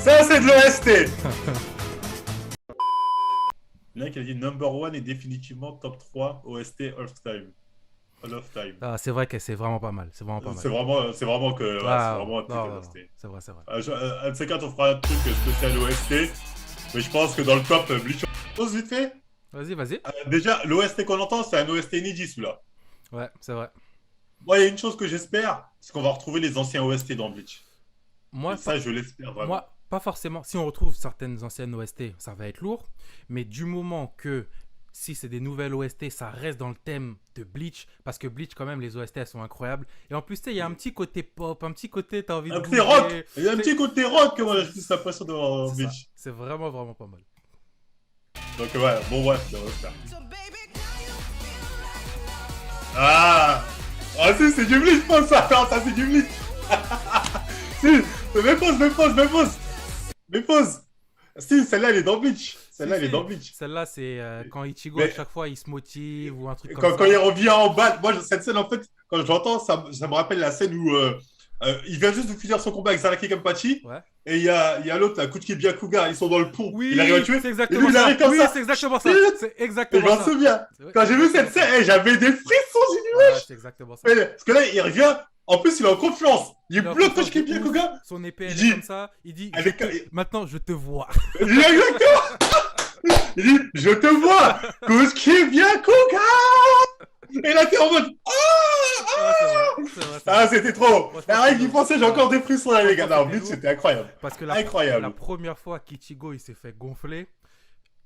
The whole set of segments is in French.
Ça, c'est de l'OST. Il y en a qui a dit number one est définitivement top 3 OST of time. All of time. Ah, c'est vrai que c'est vraiment pas mal. C'est vraiment pas mal. C'est vraiment que, ouais, c'est Ah, vraiment un truc non, non, non. OST. C'est vrai, c'est vrai. Un de ces quatre, on fera un truc spécial OST. Mais je pense que dans le top, Bleach. Pause vite fait. Vas-y, vas-y. Déjà, l'OST qu'on entend, c'est un OST inédit, celui-là. Ouais, c'est vrai. Moi, il y a une chose que j'espère, c'est qu'on va retrouver les anciens OST dans Bleach. Moi, Et ça, je l'espère vraiment. moi, pas forcément. Si on retrouve certaines anciennes OST, ça va être lourd. Mais du moment que si c'est des nouvelles OST, ça reste dans le thème de Bleach. Parce que Bleach, quand même, les OST, elles sont incroyables. Et en plus, tu sais, il y a un petit côté pop, un petit côté, t'as envie de Un petit bouger. rock. Il y a un C'est- petit côté rock que moi, j'ai plus l'impression de voir dans C'est ça. Bleach. C'est vraiment, vraiment pas mal. Donc, ouais, bon, bref, on va faire. Ah! Ah, si, c'est du Bleach, je pense, ça. Non, ça, c'est du Bleach. Si, mes pauses. Si, celle-là, elle est dans Bleach. Celle-là, Si, elle est si. dans Bleach. Celle-là, c'est quand Ichigo, à Mais chaque fois, il se motive ou un truc comme quand, ça. quand il revient en bas, moi, cette scène, en fait, quand je l'entends, ça me rappelle la scène où il vient juste de finir son combat avec Zaraki Kenpachi. Ouais. Et il y a l'autre, la Kuchiki Byakuga, ils sont dans le pont. Il arrive à Oui, tuer. c'est Et exactement lui, il ça. arrive comme Oui, ça. c'est exactement ça. Chut. C'est Et je exactement m'en ça. souviens. C'est- Quand j'ai vu cette scène, j'avais des frissons, j'ai dit, Ouais, c'est exactement ça. parce que là, il revient. En plus, il est en confiance. Il Il est en bloque confiance Kuchiki de ouf. Byakuga. Son épée, Il elle est dit- comme ça. Il dit, Avec- maintenant, je te vois. Il dit exactement. Il dit, je te vois. Kuchiki Byakuga. Et là, t'es en mode, Ouais, c'est vrai. C'est vrai, c'est ah, vrai. c'était trop. Franchement, Ah, rien c'est d'y penser, j'ai encore des frissons là, les gars. Franchement, Non, c'était Bleach, lourd. c'était incroyable. Parce que Incroyable. la première fois qu'Ichigo il s'est fait gonfler,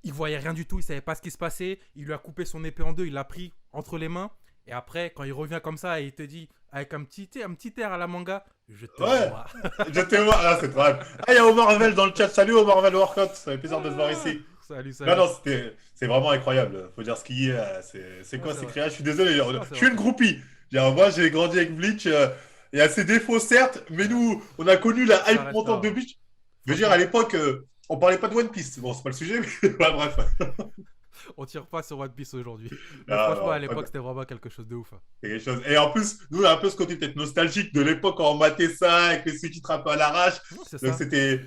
il voyait rien du tout, il savait pas ce qui se passait. Il lui a coupé son épée en deux, il l'a pris entre les mains. Et après, quand il revient comme ça et il te dit, avec un petit air à la manga, je te Ouais. vois. Je te vois. Ah, c'est trop grave. Ah, il y a Omar Marvel dans le chat. Salut Omar Marvel Workout. Ça fait plaisir de te voir ici. Salut, Non, salut. non, c'est vraiment incroyable. Faut dire ce qu'il y a. C'est quoi c'est ces vrai. créas? Je suis désolé. Non, c'est Je suis vrai. une groupie. Genre, moi, j'ai grandi avec Bleach. Il y a ses défauts, certes, mais nous, on a connu la Ça hype reste montante de un- Bleach. Je veux dire, Franchement, à l'époque, on parlait pas de One Piece. Bon, c'est pas le sujet, mais ouais, bref. on tire pas sur One Piece aujourd'hui. Mais Ah, franchement, non, à pas l'époque, de- c'était vraiment quelque chose de ouf. Hein. c'est quelque chose. Et en plus, nous, on a un peu ce côté peut-être nostalgique de l'époque quand on matait ça avec les sous-titres un peu à l'arrache. Non, c'est Donc, ça. c'était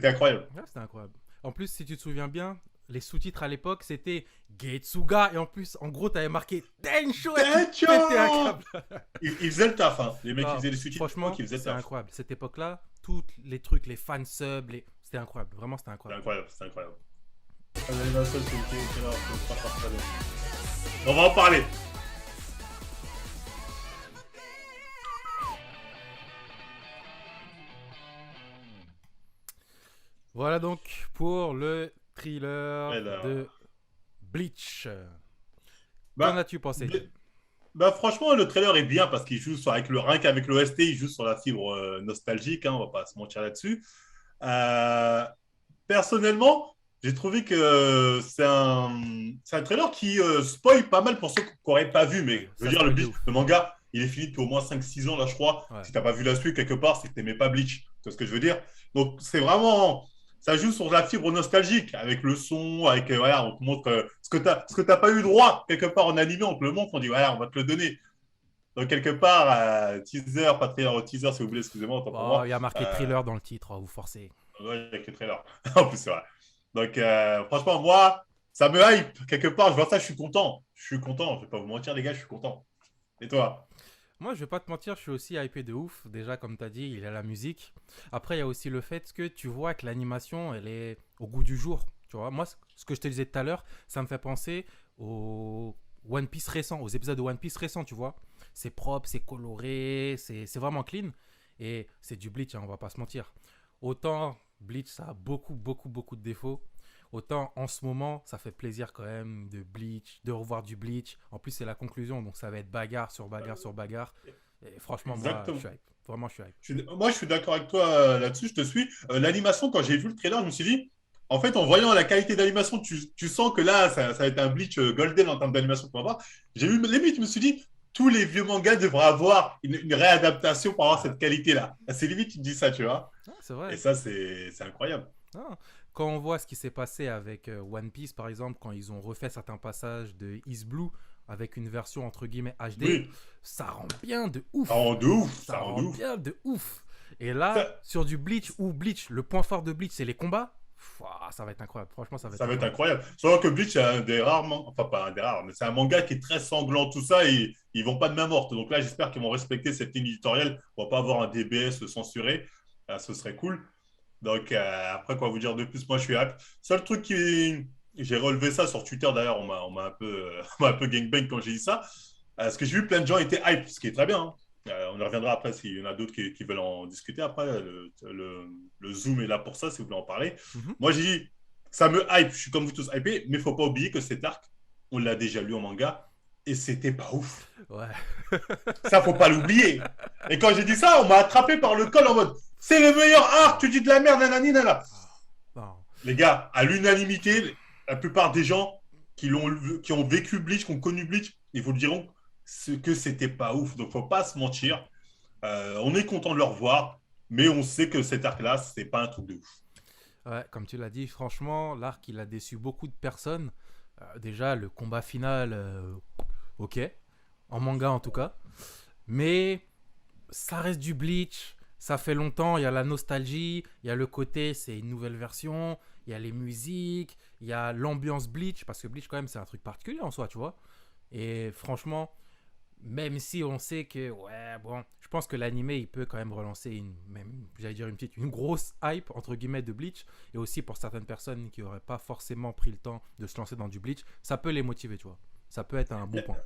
incroyable. Ouais, c'était incroyable. En plus, si tu te souviens bien, les sous-titres à l'époque, c'était Getsuga. Et en plus, en gros, t'avais marqué Tencho et tu Tencho pétais un câble. Ils faisaient le taf, hein. Les mecs Ah, qui faisaient les sous-titres, franchement, ils faisaient le c'est taf. incroyable. Cette époque-là, tous les trucs, les fansubs, c'était incroyable. Vraiment, c'était C'est incroyable. incroyable, c'est incroyable. On va en parler. Voilà donc pour le thriller Alors. de Bleach. Qu'en Bah, as-tu pensé? bah, franchement, le trailer est bien parce qu'il joue avec rien qu'avec l'OST, il joue sur la fibre nostalgique, hein, on va pas se mentir là-dessus. Euh, Personnellement, j'ai trouvé que c'est un trailer qui spoil pas mal pour ceux qui n'auraient pas vu, mais je veux Ça dire, spoil de ouf. le manga, il est fini depuis au moins 5-6 ans, là, je crois. Ouais. Si t'as pas vu la suite quelque part, c'est que t'aimais pas Bleach. Tu vois ce que je veux dire? Donc, c'est vraiment. Ça joue sur la fibre nostalgique, avec le son, avec. Voilà, on te montre ce que t'as pas eu droit, quelque part en animé, on te le montre, on dit, voilà, on va te le donner. Donc, quelque part, teaser, pas trailer, teaser, si vous voulez, excusez-moi, autant pour Oh, moi. il y a marqué thriller dans le titre, oh, vous forcez. Ouais, avec le trailer. En plus, c'est vrai. Donc, franchement, moi, ça me hype. Quelque part, je vois ça, je suis content. Je suis content. Je vais pas vous mentir, les gars, je suis content. Et toi? Moi, je vais pas te mentir, je suis aussi hypé de ouf. Déjà, comme tu as dit, il y a la musique. Après, il y a aussi le fait que tu vois que l'animation, elle est au goût du jour. Tu vois, moi, ce que je te disais tout à l'heure, ça me fait penser aux One Piece récents, aux épisodes de One Piece récents, tu vois. C'est propre, c'est coloré, c'est vraiment clean. Et c'est du Bleach, hein, on va pas se mentir. Autant Bleach, ça a beaucoup, beaucoup, beaucoup de défauts. Autant en ce moment, ça fait plaisir quand même de Bleach, de revoir du Bleach. En plus, c'est la conclusion, donc ça va être bagarre sur bagarre sur bagarre. Et franchement, moi, Exactement. je suis hype. Vraiment, je suis hype. Moi, je suis d'accord avec toi là-dessus. Je te suis. L'animation, quand j'ai vu le trailer, je me suis dit, en fait, en voyant la qualité d'animation, tu sens que là, ça va être un Bleach golden en termes d'animation qu'on va voir. J'ai vu limite, je me suis dit, tous les vieux mangas devraient avoir une réadaptation pour avoir cette qualité-là. C'est limite, tu te dis ça, tu vois. Ah, c'est vrai. Et ça, c'est incroyable. Ah, quand on voit ce qui s'est passé avec One Piece, par exemple, quand ils ont refait certains passages de Is Blue avec une version entre guillemets HD, Oui, ça rend bien de ouf. ça rend de ouf. Ça rend bien de ouf. Et là, Ça, sur du Bleach ou Bleach, le point fort de Bleach, c'est les combats. Ouah, ça va être incroyable. Franchement, ça va être ça va être incroyable. incroyable. Sauf que Bleach, c'est un des rares, enfin pas un des rares, mais c'est un manga qui est très sanglant, tout ça, et ils vont pas de main morte. Donc là, j'espère qu'ils vont respecter cette ligne éditoriale. On va pas avoir un DBS censuré. Ce serait cool. Donc après, quoi vous dire de plus? Moi, je suis hype. Seul truc qui. J'ai relevé ça sur Twitter, d'ailleurs, on m'a un peu, on m'a un peu gangbang quand j'ai dit ça. Parce que j'ai vu plein de gens étaient hype, ce qui est très bien, hein. On y reviendra après s'il y en a d'autres qui veulent en discuter. Après, le Zoom est là pour ça, si vous voulez en parler. Mhm. Moi, j'ai dit, ça me hype, je suis comme vous tous hypés, mais il ne faut pas oublier que cet arc, on l'a déjà lu en manga, et c'était pas ouf. Ouais. Ça, faut pas l'oublier. Et quand j'ai dit ça, on m'a attrapé par le col en mode, c'est le meilleur arc, tu dis de la merde, nanani, nana. Ah, non. Les gars, à l'unanimité, la plupart des gens qui ont vécu Bleach, qui ont connu Bleach, ils vous le diront que c'était pas ouf. Donc, faut pas se mentir. On est content de le revoir, mais on sait que cet arc-là, c'est pas un truc de ouf. Ouais, comme tu l'as dit, franchement, l'arc, il a déçu beaucoup de personnes. Déjà, le combat final, ok. En manga, en tout cas. Mais ça reste du Bleach. Ça fait longtemps, il y a la nostalgie, il y a le côté, c'est une nouvelle version, il y a les musiques, il y a l'ambiance Bleach, parce que Bleach, quand même, c'est un truc particulier en soi, tu vois. Et franchement, même si on sait que, ouais, bon, je pense que l'animé, il peut quand même relancer même, j'allais dire une grosse hype, entre guillemets, de Bleach. Et aussi pour certaines personnes qui n'auraient pas forcément pris le temps de se lancer dans du Bleach, ça peut les motiver, tu vois. Ça peut être un bon point.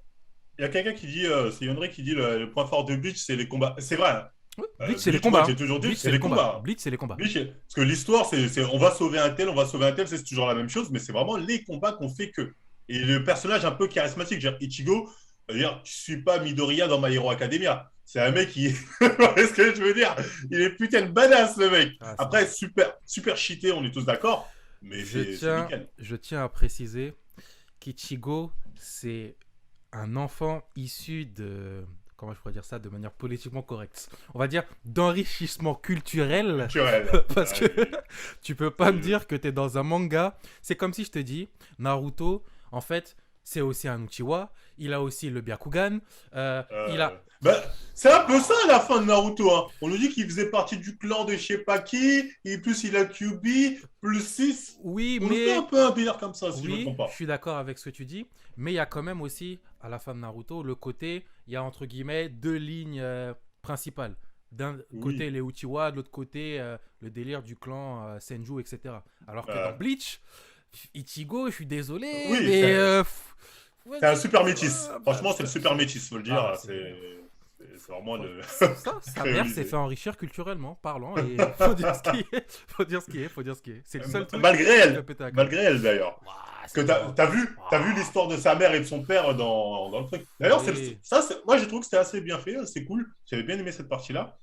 Il y a quelqu'un qui dit, c'est Yandré qui dit le point fort de Bleach, c'est les combats. C'est vrai, hein. Oui, Bleach, c'est les Bleach, moi, combats, j'ai hein. toujours dit, Bleach, c'est c'est les les combats. combats. Bleach, c'est les combats. Bleach, parce que l'histoire, on va sauver un tel, on va sauver un tel, c'est toujours la même chose, mais c'est vraiment les combats qu'on fait que. Et le personnage un peu charismatique, genre Ichigo, dire, je suis pas Midoriya dans My Hero Academia. C'est un mec qui. Qu'est-ce que je veux dire? Il est putain de badass, le mec. Ah, c'est Après, vrai. super, super cheaté, on est tous d'accord, mais Je c'est tiens, nickel. je tiens à préciser qu'Ichigo, c'est un enfant issu de, comment je pourrais dire ça de manière politiquement correcte, on va dire d'enrichissement culturel, Culturel. parce que tu peux pas me dire que tu es dans un manga. C'est comme si je te dis Naruto, en fait, c'est aussi un Uchiwa, il a aussi le Byakugan, il a... Bah, c'est un peu ça à la fin de Naruto, hein. On nous dit qu'il faisait partie du clan de je sais pas qui, et plus il a QB, plus 6. Oui, On nous fait un mais... peu un délire comme ça, si je me Oui, trompe je pas. suis d'accord avec ce que tu dis, mais il y a quand même aussi, à la fin de Naruto, le côté, il y a entre guillemets deux lignes principales. D'un côté Oui. les Uchiwa, de l'autre côté le délire du clan Senju, etc. Alors que dans Euh, Bleach, Ichigo, je suis désolé, oui, mais... ouais, c'est un super métis. bah, Franchement, c'est le super métis, faut le ah, dire. C'est vraiment le sa mère s'est créolisé. fait enrichir culturellement parlant, et faut dire ce qui est, faut dire ce qui est, faut dire ce qui est. C'est le seul truc Malgré qui fait elle, péter un câble. malgré elle d'ailleurs. Ouah, Que c'est bon. t'as vu Ouah. l'histoire de sa mère et de son père dans le truc. D'ailleurs, Oui. moi j'ai trouvé que c'était assez bien fait, c'est cool. J'avais bien aimé cette partie-là.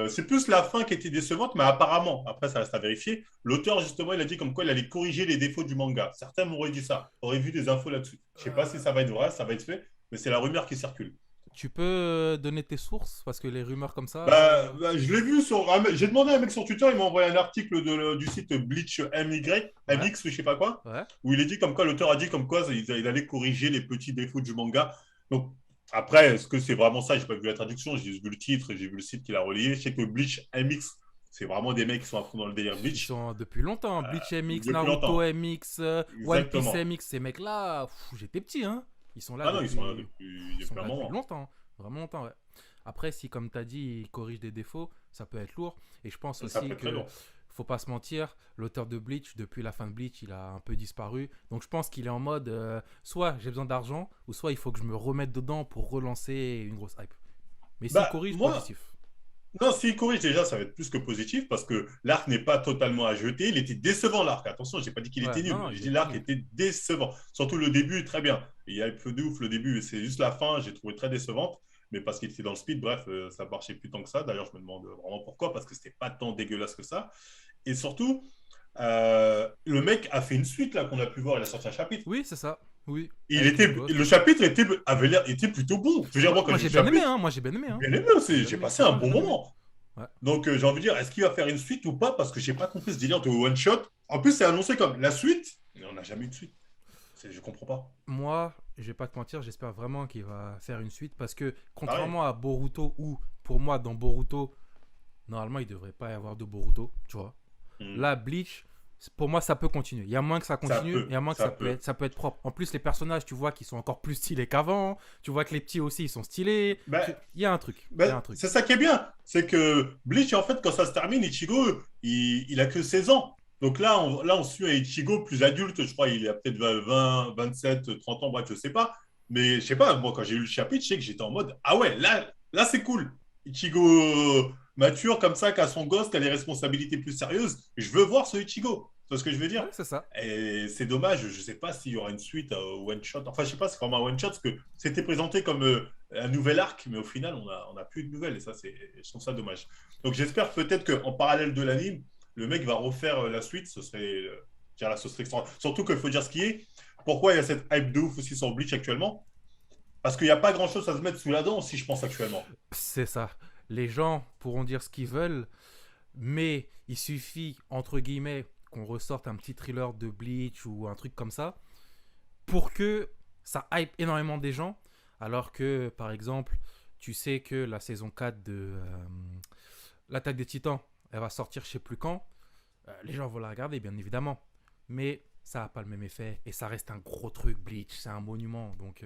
C'est plus la fin qui était décevante, mais apparemment, après ça reste à vérifier, l'auteur justement il a dit comme quoi il allait corriger les défauts du manga. Certains m'auraient dit ça, auraient vu des infos là-dessus. Je sais pas si ça va être vrai, ça va être fait, mais c'est la rumeur qui circule. Tu peux donner tes sources parce que les rumeurs comme ça. Je l'ai vu sur. J'ai demandé à un mec sur Twitter, il m'a envoyé un article du site Bleach MY, Ouais, MX ou je sais pas quoi, ouais. où il est dit comme quoi l'auteur a dit comme quoi il allait corriger les petits défauts du manga. Donc après, est-ce que c'est vraiment ça? J'ai pas vu la traduction, j'ai vu le titre, j'ai vu le site qu'il a relié. Je sais que Bleach MX, c'est vraiment des mecs qui sont à fond dans le délire Ils Bleach sont depuis longtemps. Bleach MX, depuis Naruto longtemps. MX, One Piece Exactement. MX, ces mecs-là, j'étais petit, hein. Ils sont là Ah non, ils sont là depuis, ils depuis sont un là depuis moment. longtemps. Vraiment longtemps, ouais. Après, si comme tu as dit, ils corrigent des défauts, ça peut être lourd. Et je pense Ça aussi peut être très que lourd. faut pas se mentir, l'auteur de Bleach, depuis la fin de Bleach, il a un peu disparu. Donc je pense qu'il est en mode, soit j'ai besoin d'argent, ou soit il faut que je me remette dedans pour relancer une grosse hype. Mais s'il Bah, corrige, moi, positif. non, s'il corrige déjà, ça va être plus que positif parce que l'arc n'est pas totalement à jeter. Il était décevant, l'arc. Attention, j'ai pas dit qu'il Ouais, était non, nul. non, J'ai il dit est pas l'arc nul. était décevant. Surtout le début, très bien. Il y a un peu de ouf le début. C'est juste la fin, j'ai trouvé très décevante. Mais parce qu'il était dans le speed, bref, ça marchait plus tant que ça. D'ailleurs, je me demande vraiment pourquoi, parce que c'était pas tant dégueulasse que ça. Et surtout, le mec a fait une suite là qu'on a pu voir. Il a sorti un chapitre. Oui, c'est ça. Oui, avec les Et gosses. le chapitre avait l'air était plutôt bon. Je veux dire, Ouais, moi, quand moi j'ai vu j'ai le bien aimé, chapitre, hein. Moi j'ai bien aimé, j'ai hein. bien aimé J'ai aussi. bien J'ai aimé. passé un Franchement, j'ai bon bien aimé. moment. Ouais. Donc, j'ai envie de dire, est-ce qu'il va faire une suite ou pas? Parce que j'ai pas compris ce délire de one shot. En plus, c'est annoncé comme la suite, mais on n'a jamais eu de suite. Je comprends pas. Moi, je vais pas te mentir, j'espère vraiment qu'il va faire une suite parce que Pareil. contrairement à Boruto, où pour moi dans Boruto, normalement, il devrait pas y avoir de Boruto, tu vois. Hmm. Là, Bleach, pour moi, ça peut continuer. Il y a moins que ça Ça continue, peut, il y a moins que ça peut. ça peut être propre. En plus, les personnages, tu vois, qui sont encore plus stylés qu'avant. Tu vois que les petits aussi, ils sont stylés. Ben, Il y a un truc. Il y a ben, un truc. c'est ça qui est bien. C'est que Bleach, en fait, quand ça se termine, Ichigo, il a que 16 ans. Donc là, on suit un Ichigo plus adulte. Je crois il a peut-être 20, 27, 30 ans, bref, je sais pas. Mais je sais pas, moi, quand j'ai eu le chapitre, je sais que j'étais en mode, ah ouais, là c'est cool. Ichigo mature comme ça, qui a son gosse, qui a les responsabilités plus sérieuses. Je veux voir ce Ichigo. C'est ce que je veux dire. Ouais, c'est ça. Et c'est dommage, je sais pas s'il y aura une suite au One Shot. Enfin, je sais pas, c'est vraiment un One Shot, parce que c'était présenté comme un nouvel arc, mais au final, on a plus de nouvelles, et ça, je trouve ça dommage. Donc j'espère peut-être qu'en parallèle de l'anime, le mec va refaire la suite, ce serait extraordinaire. Surtout qu'il faut dire ce qui est. Pourquoi il y a cette hype de ouf aussi sur Bleach actuellement? Parce qu'il n'y a pas grand-chose à se mettre sous la dent, si je pense actuellement. C'est ça. Les gens pourront dire ce qu'ils veulent, mais il suffit, entre guillemets, qu'on ressorte un petit thriller de Bleach ou un truc comme ça pour que ça hype énormément des gens. Alors que, par exemple, tu sais que la saison 4 de l'Attaque des Titans, elle va sortir je sais plus quand. Les gens vont la regarder, bien évidemment. Mais ça n'a pas le même effet. Et ça reste un gros truc, Bleach. C'est un monument. Donc,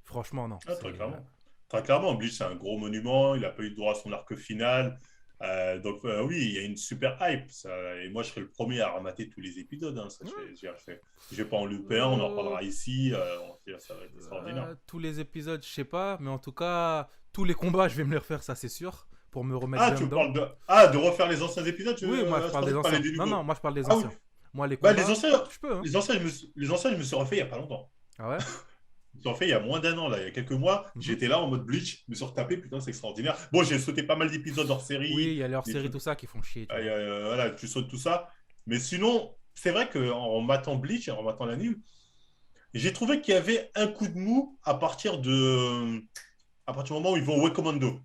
franchement, non. Ah, très clairement. Très clairement, Bleach, c'est un gros monument. Il n'a pas eu droit à son arc final. Oui, il y a une super hype. Et moi, je serais le premier à remater tous les épisodes. Hein, ça, je vais pas en louper un. On en Euh, reparlera ici. Ça va être extraordinaire. tous les épisodes, je sais pas. Mais en tout cas, tous les combats, je vais me les refaire, ça c'est sûr. Pour me remettre Ah, bien tu me dedans. parles de refaire les anciens épisodes. Oui, moi, je Je parle pensais des que tu parlais anciens. des Non, non, nouveaux. moi, je parle des Ah oui. anciens. Moi, les Bah, combats, je peux, hein. les anciens, je me suis refait il y a pas longtemps. Ah ouais. Je me suis refait il y a moins d'un an, là, il y a quelques mois. Mhm. J'étais là en mode Bleach, je me suis retapé, putain, c'est extraordinaire. Bon, j'ai sauté pas mal d'épisodes hors Oui, série, il y a leurs des séries, trucs. tout ça qui font chier, tu vois. Voilà, tu sautes tout ça. Mais sinon, c'est vrai qu'en matant Bleach, en matant l'anime, j'ai trouvé qu'il y avait un coup de mou à partir du moment où ils vont au Way Commando.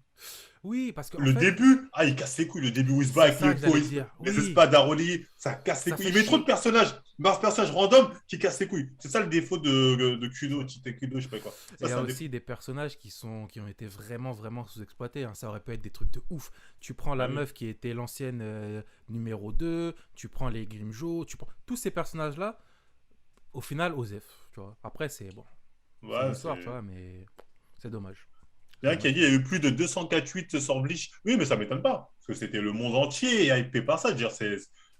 Oui, parce qu'en Le fait, début, il casse les couilles. Le début où il se bat c'est avec ça les que pots, j'allais dire. les Oui, espades à relier, ça casse les ça couilles. fait Il met trop de chier. personnages, un personnage random qui casse les couilles. C'est ça le défaut de Kudo, Tite Kudo, je sais pas quoi. Et il Ça, y c'est a un défaut. aussi des personnages qui ont été vraiment, vraiment sous-exploités, hein. Ça aurait pu être des trucs de ouf. Tu prends la Ah oui. meuf qui était l'ancienne numéro 2, tu prends les Grimjo, tu prends tous ces personnages-là, au final, Osef, tu vois. Après, c'est bon, c'est une Ouais, histoire, tu c'est. vois, mais c'est dommage. Il C'est y en a qui a dommage. dit qu'il y a eu plus de 248 sur Bleach. Oui, mais ça m'étonne pas. Parce que c'était le monde entier hypé par ça. Je veux dire,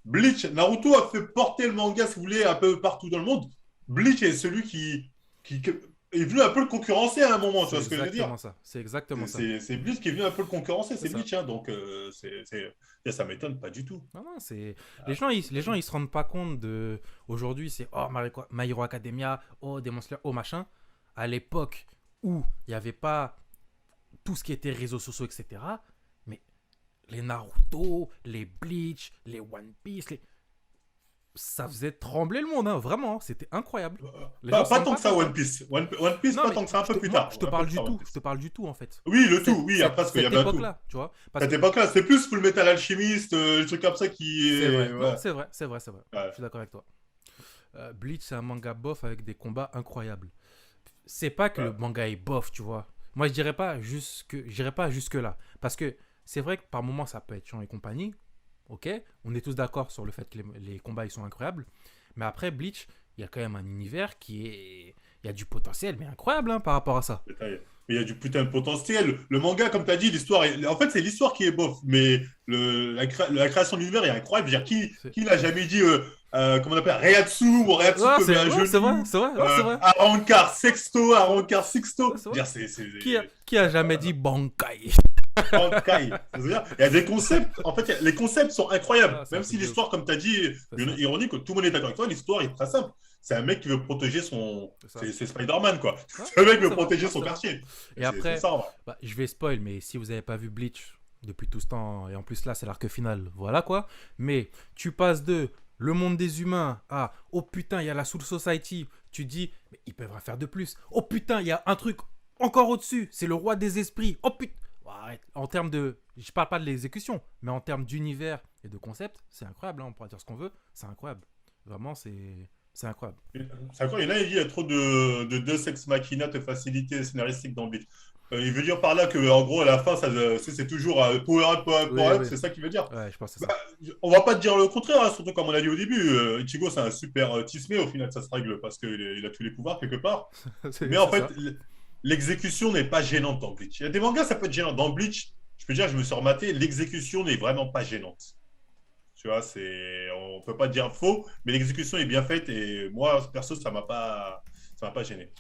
Bleach, Naruto a fait porter le manga, si vous voulez, un peu partout dans le monde. Bleach est celui qui est venu un peu le concurrencer à un moment, tu C'est vois ce que je veux dire? exactement ça. C'est exactement ça. C'est Bleach qui est venu un peu le concurrencer, C'est c'est ça. Bleach, hein, donc ça m'étonne pas du tout. Non, non, c'est... Ah, ça m'étonne Les pas gens, du ils tout. se rendent pas compte de... Aujourd'hui, c'est oh, My Hero Academia, oh, Demon Slayer, oh, machin. À l'époque où il n'y avait pas tout ce qui était réseaux sociaux, etc. Mais les Naruto, les Bleach, les One Piece, ça faisait trembler le monde, hein, vraiment. C'était incroyable. Les gens se Pas rendent tant pas que ça, compte, hein. One Piece. One Piece, Non, pas mais tant que ça, un peu plus tard. je te Un peu parle plus du tard, One tout. Je Piece. te parle du tout, en fait. Oui, le tout, oui, après, parce qu'il y Cette avait un tout. époque-là, tu vois. Parce Cette que époque-là, c'est plus Full Metal Alchemist, les trucs comme ça qui c'est est. vrai. Non, Ouais. c'est vrai, c'est vrai, c'est vrai. Je Ouais. suis d'accord avec toi. Bleach, c'est un manga bof avec des combats incroyables. C'est pas que le Ouais. manga est bof, tu vois. Moi, j'irais pas jusque là, parce que c'est vrai que par moments ça peut être chiant et compagnie. Ok, on est tous d'accord sur le fait que les combats ils sont incroyables, mais après Bleach, il y a quand même un univers il y a du potentiel, mais incroyable hein, par rapport à ça. Putain, il y a du putain de potentiel. Le manga, comme tu as dit, en fait, c'est l'histoire qui est bof, mais la création de l'univers est incroyable. Je veux dire, C'est... qui n'a jamais dit, comment on appelle, Reiatsu ou Reiatsuko, mais un ouais, c'est vrai, genou, c'est vrai, ouais, c'est vrai. Arrancar Sexto, Arrancar Sixto. Ouais, c'est Je vrai. veux dire, Qui a jamais dit Bankai? Bankai. C'est-à-dire, il y a des concepts, en fait, les concepts sont incroyables. Ah, c'est un Même si truc de ouf. l'histoire, comme tu as dit, C'est ça, ironique, tout le monde est d'accord avec toi, l'histoire est très simple. C'est un mec qui veut protéger c'est ça. C'est Spider-Man, quoi. Ouais, C'est un mec non, qui veut c'est vrai, protéger non, son c'est vrai. quartier. Et C'est après, ça, en vrai. bah, je vais spoil, mais si vous n'avez pas vu Bleach depuis tout ce temps, et en plus là c'est l'arc final, voilà quoi. Mais tu passes de le monde des humains à oh putain, il y a la Soul Society, tu dis, mais ils peuvent en faire de plus. Oh putain, il y a un truc encore au-dessus, c'est le roi des esprits. Oh putain, arrête. En termes de, je parle pas de l'exécution, mais en termes d'univers et de concept, c'est incroyable, hein, on pourra dire ce qu'on veut, c'est incroyable. Vraiment, c'est incroyable. C'est encore, il y en a, il dit, il y a trop de Deus Ex Machina de facilité scénaristique dans Bleach. Il veut dire par là que, en gros, à la fin, c'est toujours power up, Oui, power up, oui. c'est ça qu'il veut dire. Ouais, je pense que c'est Bah, ça. on va pas te dire le contraire, hein, surtout comme on a dit au début. Ichigo, c'est un super tismé, au final, ça se règle parce qu'il a tous les pouvoirs quelque part. Mais en C'est fait, ça. l'exécution n'est pas gênante dans Bleach. Il y a des mangas, ça peut être gênant. Dans Bleach, je peux dire, je me suis rematé, l'exécution n'est vraiment pas gênante. Tu vois, on peut pas dire faux, mais l'exécution est bien faite et moi, perso, ça m'a pas gêné.